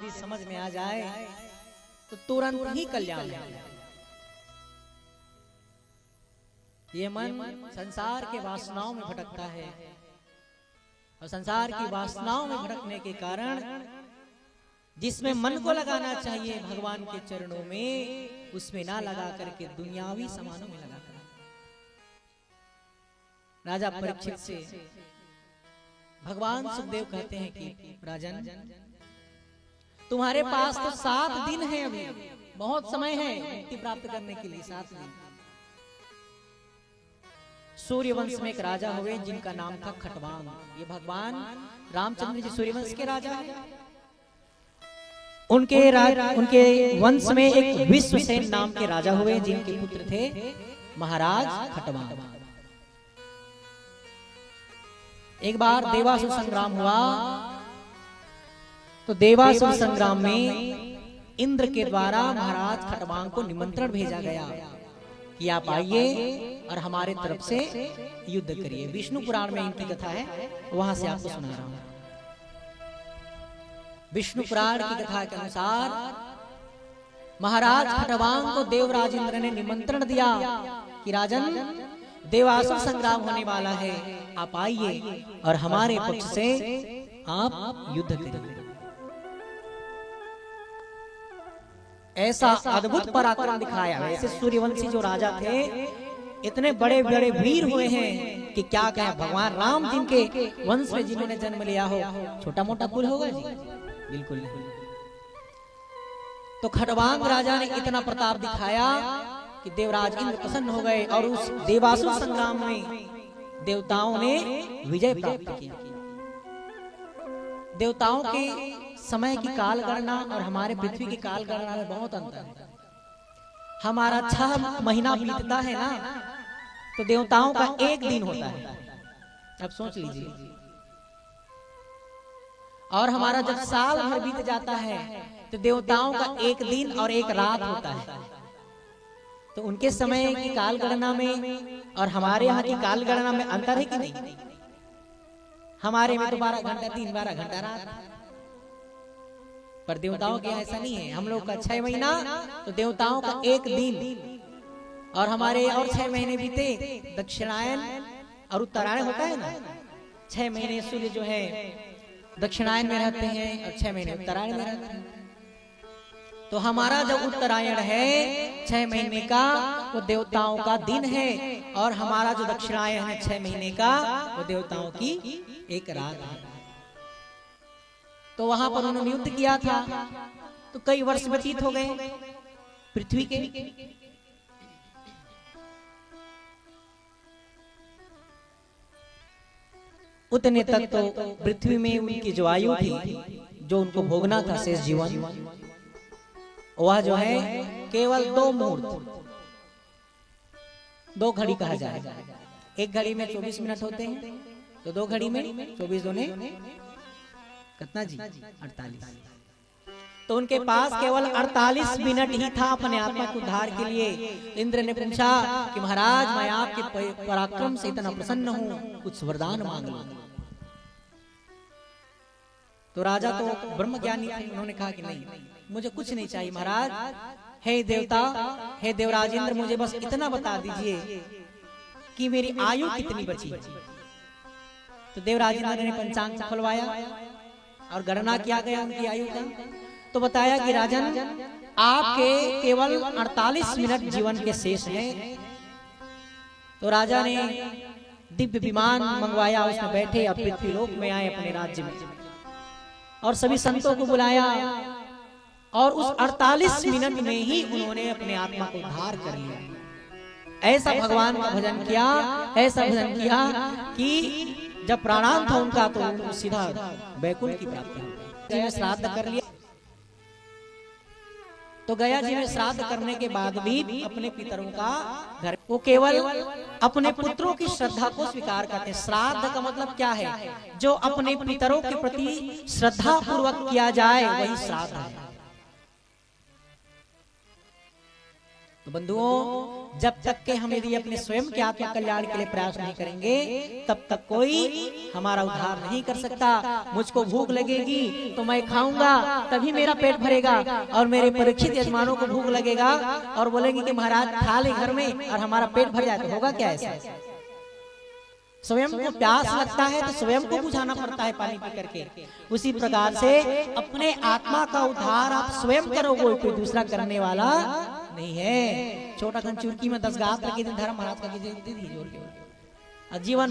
यदि समझ में आ जाए तो तुरंत ही कल्याण है। ये मन संसार के वासनाओं में भटकता है और संसार की वासनाओं में भटकने के कारण जिसमें मन को लगाना चाहिए भगवान के चरणों में, उसमें ना लगा करके दुनियावी सामानों में लगा कर राजा परीक्षित से भगवान सुखदेव कहते हैं कि राजन, तुम्हारे पास तो 7 दिन है, अभी बहुत समय है मुक्ति प्राप्त करने के लिए। 7 दिन। सूर्यवंश में एक राजा हुए जिनका नाम था खटवांग। ये भगवान रामचंद्र जी सूर्यवंश के राजा हैं। उनके वंश में एक विश्वसेन नाम के राजा हुए जिनके पुत्र थे महाराज खटवांग। एक बार देवासुर संग्राम हुआ तो देवासुर संग्राम में इंद्र के द्वारा महाराज खटवांग को निमंत्रण भेजा गया कि आप आइए और हमारे तरफ से युद्ध करिए। विष्णु पुराण में इनकी कथा है, वहां से आपको सुना रहा हूं। विष्णु पुराण की कथा के अनुसार महाराज खटवांग को देवराज इंद्र ने निमंत्रण दिया कि राजन, देवासुर संग्राम होने वाला है, आप आइए और हमारे पक्ष से आप युद्ध करिए। ऐसा अद्भुत पराक्रम दिखाया। ऐसे सूर्यवंशी जो राजा थे इतने बड़े बड़े वीर हुए हैं कि क्या कहें। भगवान राम जिनके वंश में जिन्होंने जन्म लिया हो, छोटा मोटा कुल होगा जी? बिल्कुल नहीं। तो खटवांग राजा ने इतना प्रताप दिखाया कि देवराज इंद्र प्रसन्न हो गए और उस देवासुर संग्राम में देवताओं ने विजय प्राप्त की। देवताओं के समय की काल गणना और हमारे पृथ्वी की काल गणना में बहुत अंतर है। हमारा 6 महीना बीतता है ना, तो देवताओं का 1 दिन होता है। अब सोच लीजिए। और हमारा जब साल भर बीत जाता है तो देवताओं का 1 दिन और 1 रात होता है। तो उनके समय की काल गणना में और हमारे यहाँ की काल गणना में अंतर है कि नहीं? हमारे में तो 12 घंटा दिन, 12 घंटा रात। पर देवताओं के यहाँ ऐसा नहीं है। हम लोग का 6 महीना तो देवताओं का 1 दिन, और हमारे और 6 महीने बीते। दक्षिणायन और उत्तरायण होता है ना, 6 महीने सूर्य जो है दक्षिणायन में रहते हैं और 6 महीने उत्तरायण में रहते हैं। तो हमारा जब उत्तरायण है 6 महीने का, वो देवताओं का दिन है, और हमारा जो दक्षिणायन है 6 महीने का, वो देवताओं की 1 रात है। तो वहां पर उन्होंने युद्ध किया था। तो कई वर्ष व्यतीत हो गए पृथ्वी के। उतने तक तो पृथ्वी में उनकी जो आयु थी, जो उनको भोगना था शेष जीवन, वह जो है केवल 2 मुहूर्त, 2 घड़ी कहा जाए। 1 घड़ी में 24 मिनट होते हैं, तो 2 घड़ी में 24 दूने कितना जी? 48। तो उनके पास केवल 48 मिनट ही था अपने आत्मा को उद्धार के लिए। इंद्र ने पूछा कि महाराज, मैं आपके पराक्रम से इतना प्रसन्न हूं, कुछ वरदान मांग लो। तो राजा तो ब्रह्म ज्ञानी थे, उन्होंने कहा कि नहीं, मुझे कुछ नहीं चाहिए महाराज। हे देवता, हे देवराज इंद्र, मुझे बस इतना बता दीजिए कि मेरी आयु कितनी बची। तो देवराज इंद्र ने पंचांग खुलवाया और गणना किया गया उनकी आयु का। तो बताया कि राजन, आपके केवल 48 मिनट जीवन के शेष हैं। तो राजा ने दिव्य विमान मंगवाया, उसमें बैठे और पृथ्वीलोक में आए अपने राज्य में, और सभी संतों को बुलाया, और उस 48 मिनट में ही उन्होंने अपने आत्मा को उद्धार कर लिया। ऐसा भगवान का भजन किया, ऐसा भजन किया कि जब प्राणांत था उनका तो सीधा बैकुंठ की प्राप्ति हो गई। श्राद्ध कर लिया। तो गया जी में श्राद्ध करने के बाद भी अपने पितरों का घर, वो केवल अपने पुत्रों की श्रद्धा को स्वीकार करते हैं। श्राद्ध का मतलब क्या है? जो अपने पितरों के प्रति श्रद्धा पूर्वक किया जाए वही श्राद्ध है। तो बंधुओं, जब तक के हम यदि अपने स्वयं के आत्म कल्याण के लिए प्रयास नहीं करेंगे, तब तक कोई हमारा उद्धार नहीं कर सकता। मुझको भूख लगेगी तो मैं खाऊंगा, तभी मेरा पेट भरेगा, और मेरे परीक्षित यजमानों को भूख लगेगा और बोलेंगे कि महाराज खा ले घर में, और हमारा पेट भर जाए, तो होगा क्या ऐसा? स्वयं को प्यास लगता है तो स्वयं को बुझाना पड़ता है पानी पी करके। उसी प्रकार से अपने आत्मा का उद्धार आप स्वयं करोगे, कोई दूसरा करने वाला नहीं है। छोटा खन चुरकी में 10 घास लगे, धर्म महाराज का जीवन भर